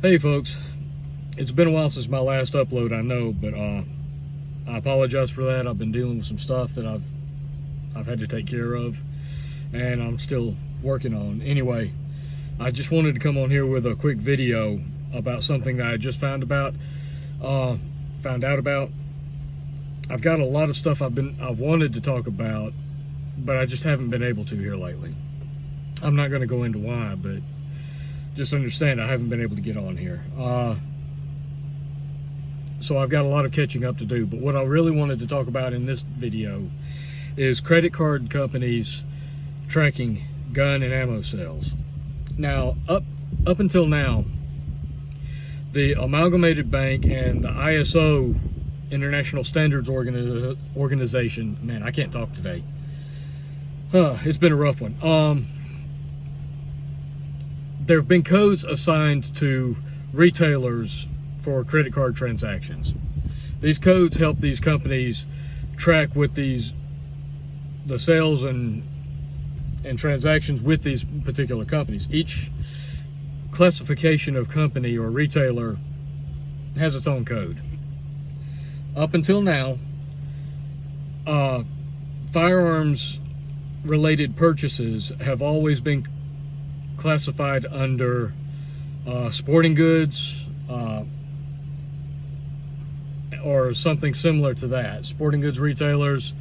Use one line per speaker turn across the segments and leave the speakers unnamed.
Hey folks, it's been a while since my last upload, I know, but I apologize for that. I've been dealing with some stuff that I've had to take care of, and I'm still working on. Anyway, I just wanted to come on here with a quick video about something that I just found out about. I've got a lot of stuff I've wanted to talk about, but I just haven't been able to here lately. I'm not going to go into why, but just understand I haven't been able to get on here. So I've got a lot of catching up to do, but what I really wanted to talk about in this video is credit card companies tracking gun and ammo sales. Now, up until now, the Amalgamated Bank and the ISO, International Standards Organization, man, I can't talk today. It's been a rough one. There have been codes assigned to retailers for credit card transactions. These codes help these companies track with the sales and transactions with these particular companies. Each classification of company or retailer has its own code. Up until now, firearms related purchases have always been classified under sporting goods or something similar to that. Sporting goods retailers,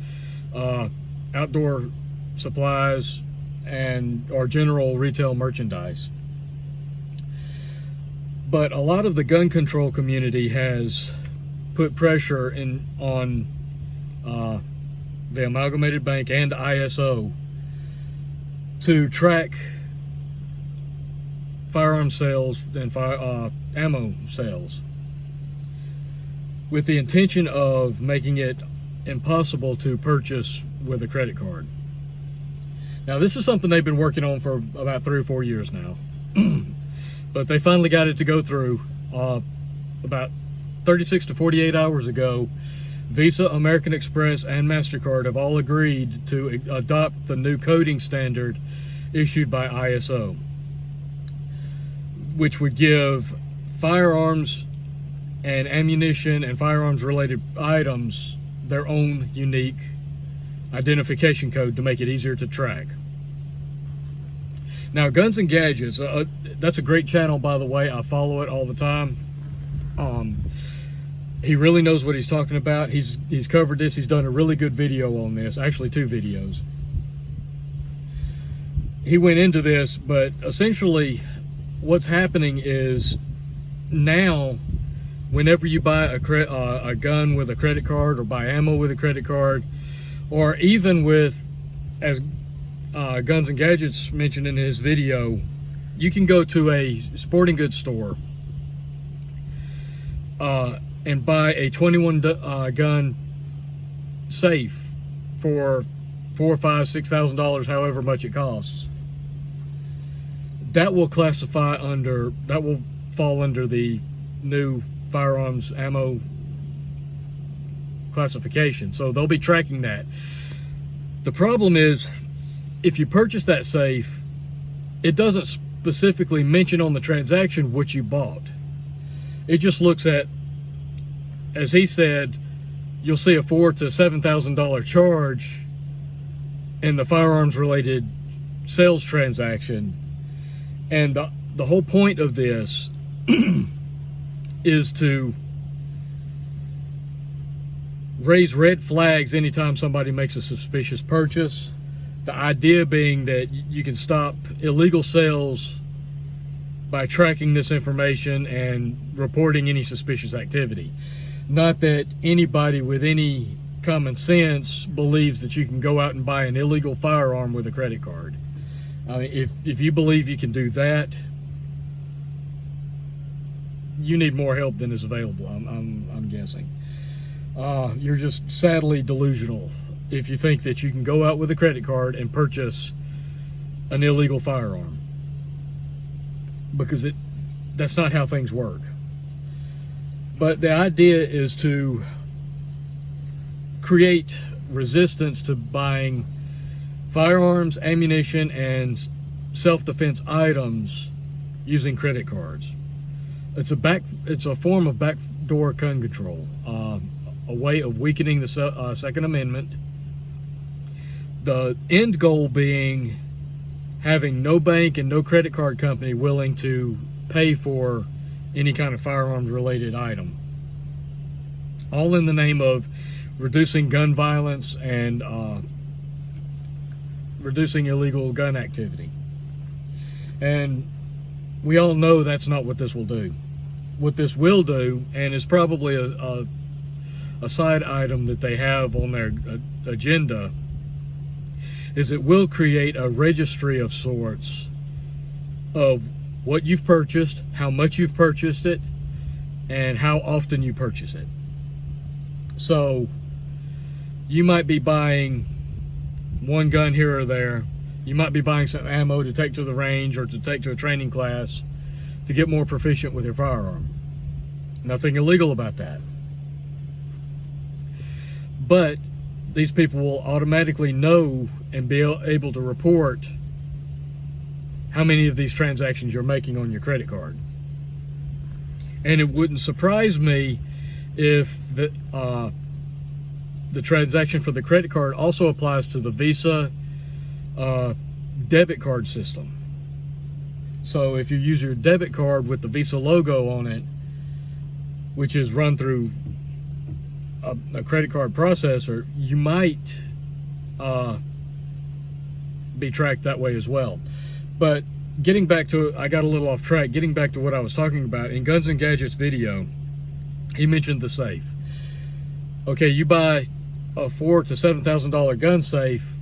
outdoor supplies, or general retail merchandise. But a lot of the gun control community has put pressure on the Amalgamated Bank and ISO to track firearm sales and ammo sales, with the intention of making it impossible to purchase with a credit card. Now, this is something they've been working on for about 3 or 4 years now, but they finally got it to go through. About 36 to 48 hours ago, Visa, American Express, and MasterCard have all agreed to adopt the new coding standard issued by ISO, which would give firearms and ammunition and firearms related items their own unique identification code to make it easier to track. Now, Guns and Gadgets, that's a great channel, by the way. I follow it all the time. He really knows what he's talking about. He's covered this. He's done a really good video on this, actually 2 videos. He went into this, but essentially what's happening is now, whenever you buy a gun with a credit card, or buy ammo with a credit card, or even with, as Guns and Gadgets mentioned in his video, you can go to a sporting goods store and buy a 21 gun safe for $4,000, $5,000, $6,000, however much it costs. That will fall under the new firearms ammo classification. So they'll be tracking that. The problem is, if you purchase that safe, it doesn't specifically mention on the transaction what you bought. It just looks at, as he said, you'll see a $4,000 to $7,000 charge in the firearms related sales transaction. And the whole point of this is to raise red flags anytime somebody makes a suspicious purchase. The idea being that you can stop illegal sales by tracking this information and reporting any suspicious activity. Not that anybody with any common sense believes that you can go out and buy an illegal firearm with a credit card. I mean, if you believe you can do that, you need more help than is available, I'm guessing. You're just sadly delusional if you think that you can go out with a credit card and purchase an illegal firearm, because that's not how things work. But the idea is to create resistance to buying firearms, ammunition, and self-defense items using credit cards. It's a form of backdoor gun control, a way of weakening the Second Amendment. The end goal being having no bank and no credit card company willing to pay for any kind of firearms related item, all in the name of reducing gun violence and reducing illegal gun activity. And we all know that's not what this will do. What this will do, and is probably a side item that they have on their agenda, is it will create a registry of sorts of what you've purchased, how much you've purchased it, and how often you purchase it. So you might be buying one gun here or there. You might be buying some ammo to take to the range or to take to a training class to get more proficient with your firearm. Nothing illegal about that. But these people will automatically know and be able to report how many of these transactions you're making on your credit card. And it wouldn't surprise me if the transaction for the credit card also applies to the Visa debit card system. So if you use your debit card with the Visa logo on it, which is run through a credit card processor, you might be tracked that way as well. But getting back to it, I got a little off track. Getting back to what I was talking about, in Guns and Gadgets video, he mentioned the safe. Okay, you buy a $4,000 to $7,000 gun safe,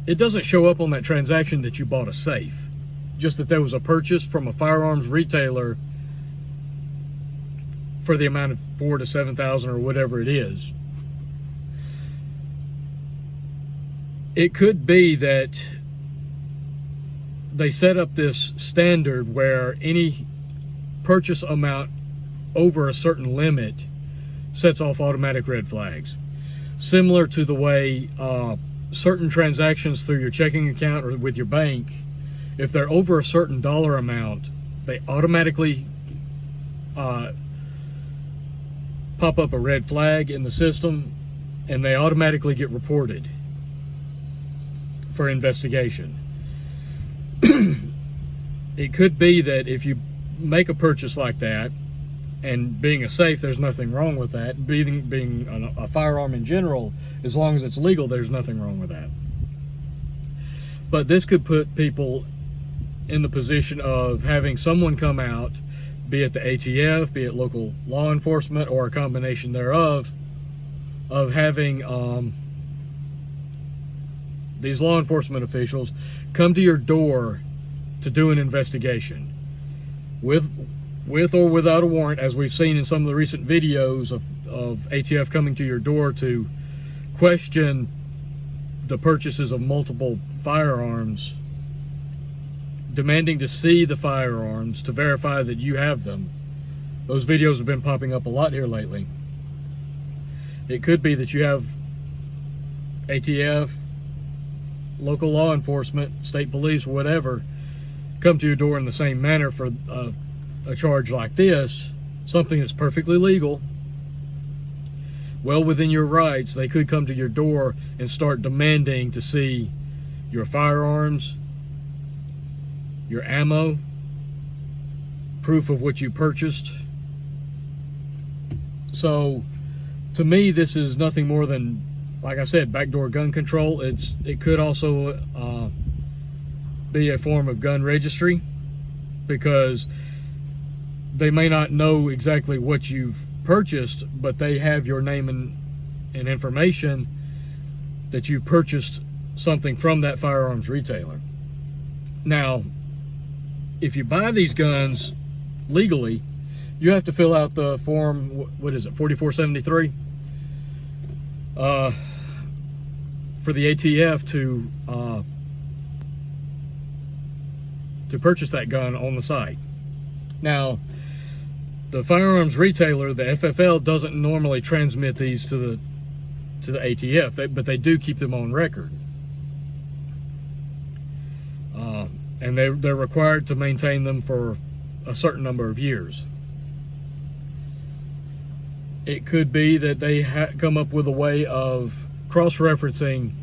it doesn't show up on that transaction that you bought a safe, just that there was a purchase from a firearms retailer for the amount of $4,000 to $7,000 or whatever it is. It could be that they set up this standard where any purchase amount over a certain limit sets off automatic red flags. Similar to the way certain transactions through your checking account or with your bank, if they're over a certain dollar amount, they automatically pop up a red flag in the system, and they automatically get reported for investigation. It could be that if you make a purchase like that, and being a safe, there's nothing wrong with that. Being a firearm in general, as long as it's legal, there's nothing wrong with that. But this could put people in the position of having someone come out, be it the ATF, be it local law enforcement, or a combination thereof, of having these law enforcement officials come to your door to do an investigation with or without a warrant, as we've seen in some of the recent videos of ATF coming to your door to question the purchases of multiple firearms, demanding to see the firearms to verify that you have them. Those videos have been popping up a lot here lately. It could be that you have ATF, local law enforcement, state police, whatever, come to your door in the same manner for a charge like this, something that's perfectly legal, well within your rights. They could come to your door and start demanding to see your firearms, your ammo, proof of what you purchased. So to me, this is nothing more than, like I said, backdoor gun control. It could also be a form of gun registry, because they may not know exactly what you've purchased, but they have your name and information that you've purchased something from that firearms retailer. Now, if you buy these guns legally, you have to fill out the form, what is it, 4473? For the ATF to purchase that gun on the site. Now, the firearms retailer, the FFL, doesn't normally transmit these to the ATF, but they do keep them on record. And they're required to maintain them for a certain number of years. It could be that they come up with a way of cross-referencing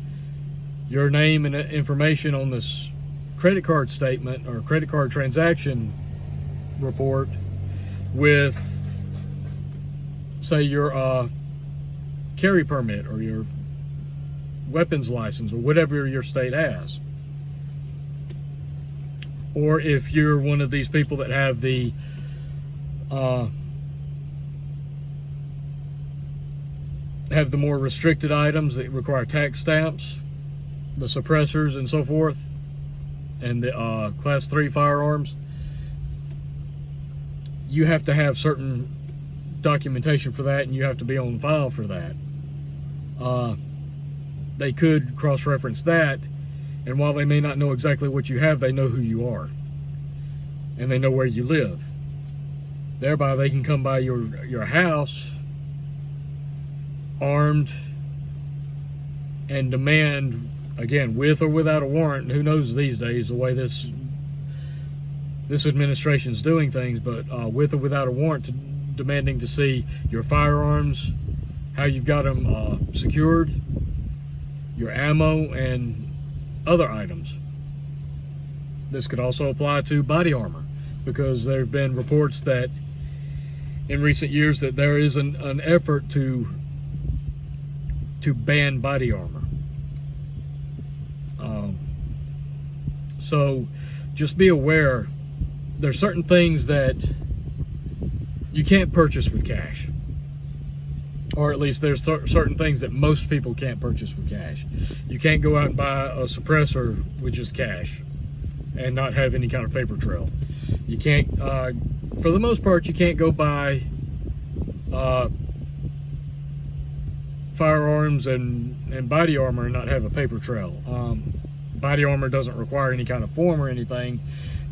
your name and information on this credit card statement or credit card transaction report with, say, your carry permit or your weapons license or whatever your state has. Or if you're one of these people that have the more restricted items that require tax stamps, the suppressors and so forth, and the class 3 firearms, you have to have certain documentation for that, and you have to be on file for that. They could cross-reference that, and while they may not know exactly what you have, they know who you are, and they know where you live. Thereby, they can come by your house armed and demand, again, with or without a warrant. Who knows these days the way this administration's doing things, but with or without a warrant, demanding to see your firearms, how you've got them secured, your ammo, and other items. This could also apply to body armor, because there have been reports that in recent years that there is an effort to ban body armor. So just be aware, there's certain things that you can't purchase with cash. Or at least there's certain things that most people can't purchase with cash. You can't go out and buy a suppressor with just cash and not have any kind of paper trail. You can't, for the most part, you can't go buy firearms and body armor and not have a paper trail. Body armor doesn't require any kind of form or anything,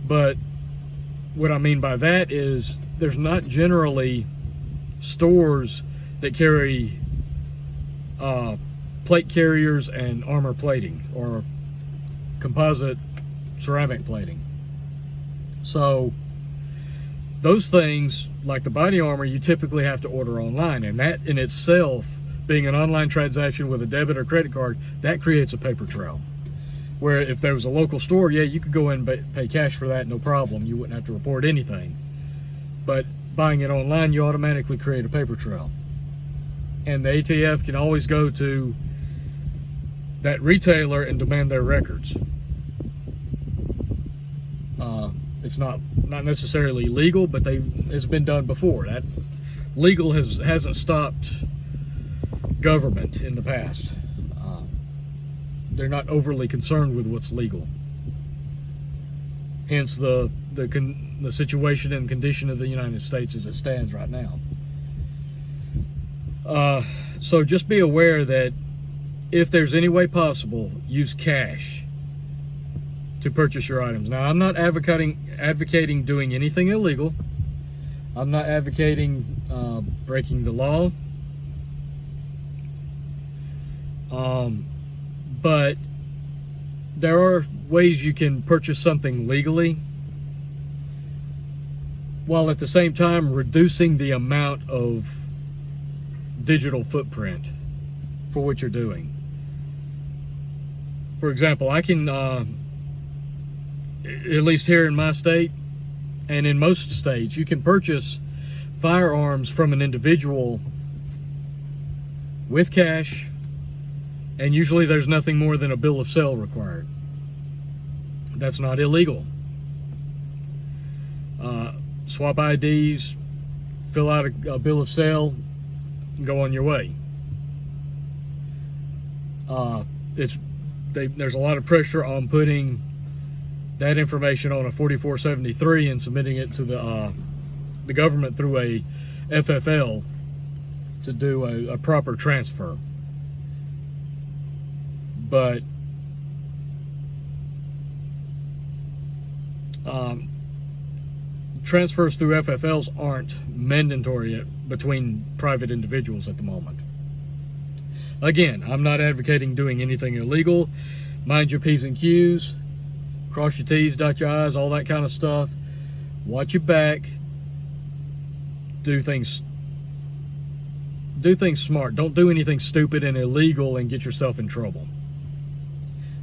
but what I mean by that is there's not generally stores that carry plate carriers and armor plating or composite ceramic plating. So those things, like the body armor, you typically have to order online, and that in itself, being an online transaction with a debit or credit card, that creates a paper trail. Where if there was a local store, yeah, you could go in and pay cash for that, no problem. You wouldn't have to report anything. But buying it online, you automatically create a paper trail. And the ATF can always go to that retailer and demand their records. It's not necessarily legal, but it's been done before. That legal hasn't stopped government in the past. They're not overly concerned with what's legal. Hence the situation and condition of the United States as it stands right now. So just be aware that if there's any way possible, use cash to purchase your items. Now, I'm not advocating doing anything illegal. I'm not advocating breaking the law. But there are ways you can purchase something legally while at the same time reducing the amount of digital footprint for what you're doing. For example, I can, at least here in my state and in most states, you can purchase firearms from an individual with cash, and usually there's nothing more than a bill of sale required. That's not illegal. Swap IDs, fill out a bill of sale, and go on your way. There's a lot of pressure on putting that information on a 4473 and submitting it to the government through a FFL to do a proper transfer. But transfers through FFLs aren't mandatory between private individuals at the moment. Again, I'm not advocating doing anything illegal. Mind your P's and Q's, cross your T's, dot your I's, all that kind of stuff. Watch your back. Do things smart. Don't do anything stupid and illegal and get yourself in trouble.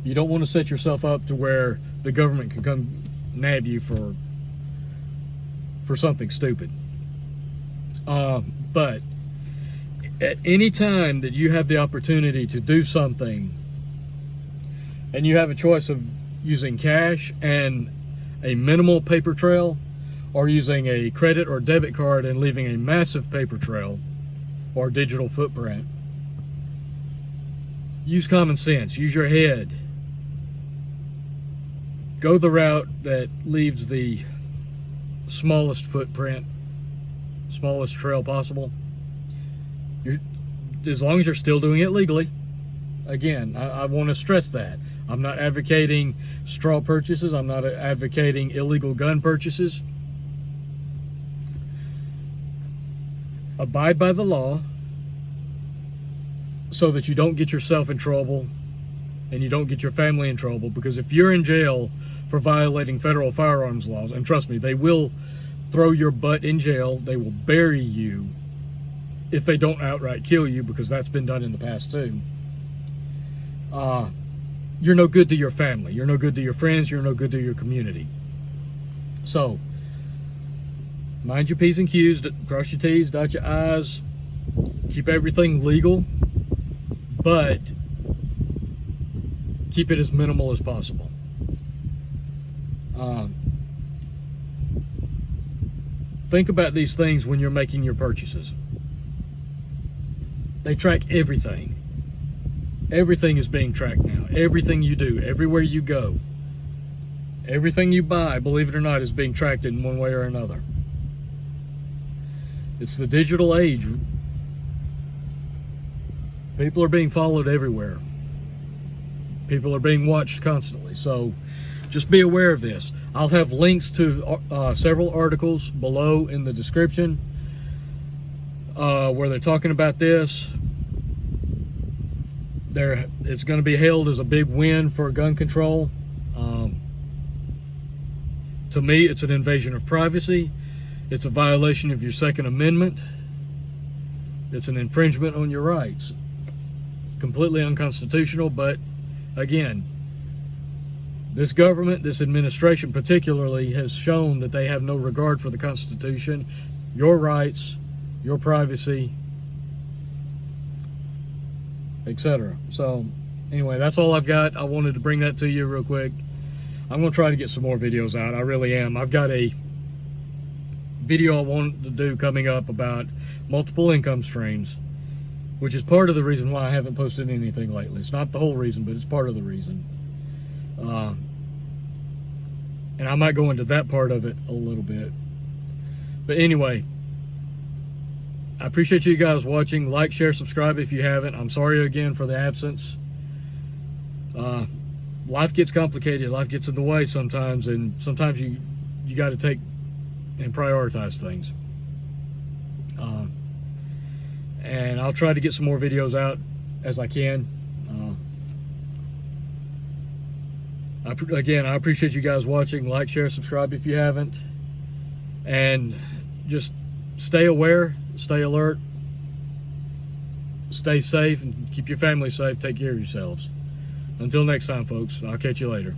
You don't want to set yourself up to where the government can come nab you for something stupid. But at any time that you have the opportunity to do something and you have a choice of using cash and a minimal paper trail, or using a credit or debit card and leaving a massive paper trail or digital footprint, use common sense, use your head. Go the route that leaves the smallest footprint, smallest trail possible. As long as you're still doing it legally. Again, I want to stress that. I'm not advocating straw purchases. I'm not advocating illegal gun purchases. Abide by the law so that you don't get yourself in trouble and you don't get your family in trouble, because if you're in jail for violating federal firearms laws, and trust me, they will throw your butt in jail, they will bury you if they don't outright kill you, because that's been done in the past too. You're no good to your family, you're no good to your friends, you're no good to your community. So mind your P's and Q's, cross your T's, dot your I's, keep everything legal, but keep it as minimal as possible. Think about these things when you're making your purchases. They track everything. Everything is being tracked now. Everything you do, everywhere you go, everything you buy, believe it or not, is being tracked in one way or another. It's the digital age. People are being followed everywhere. People are being watched constantly. So just be aware of this. I'll have links to several articles below in the description where they're talking about this. It's going to be hailed as a big win for gun control. To me, it's an invasion of privacy. It's a violation of your Second Amendment. It's an infringement on your rights. Completely unconstitutional, but again, this government, this administration particularly, has shown that they have no regard for the Constitution, your rights, your privacy, etc. So anyway, that's all I've got. I wanted to bring that to you real quick. I'm going to try to get some more videos out. I really am. I've got a video I want to do coming up about multiple income streams, which is part of the reason why I haven't posted anything lately. It's not the whole reason, but it's part of the reason. And I might go into that part of it a little bit. But anyway, I appreciate you guys watching. Like, share, subscribe if you haven't. I'm sorry again for the absence. Life gets complicated. Life gets in the way sometimes, and sometimes you got to take and prioritize things. And I'll try to get some more videos out as I can. Again, I appreciate you guys watching. Like, share, subscribe if you haven't. And just stay aware, stay alert, stay safe, and keep your family safe. Take care of yourselves. Until next time, folks, I'll catch you later.